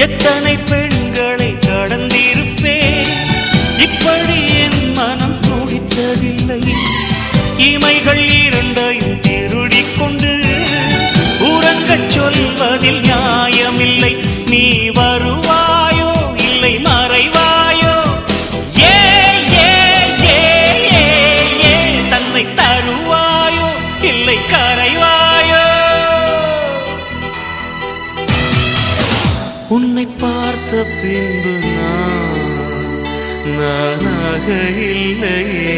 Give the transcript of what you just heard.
எத்தனை பெண்களை கடந்திருப்பேன், இப்படி என் மனம் துடித்ததில்லை. இமைகள் இரண்டையும் திருடிக் கொண்டு உறங்கச் சொல்வதில் நியாயமில்லை. நீ வருவாயோ இல்லை மறைவாயோ, ஏ ஏ ஏ ஏ ஏ தன்னை தருவாயோ இல்லை கரைவாயோ. உன்னை பார்த்த பின்பு நானாக இல்லையே.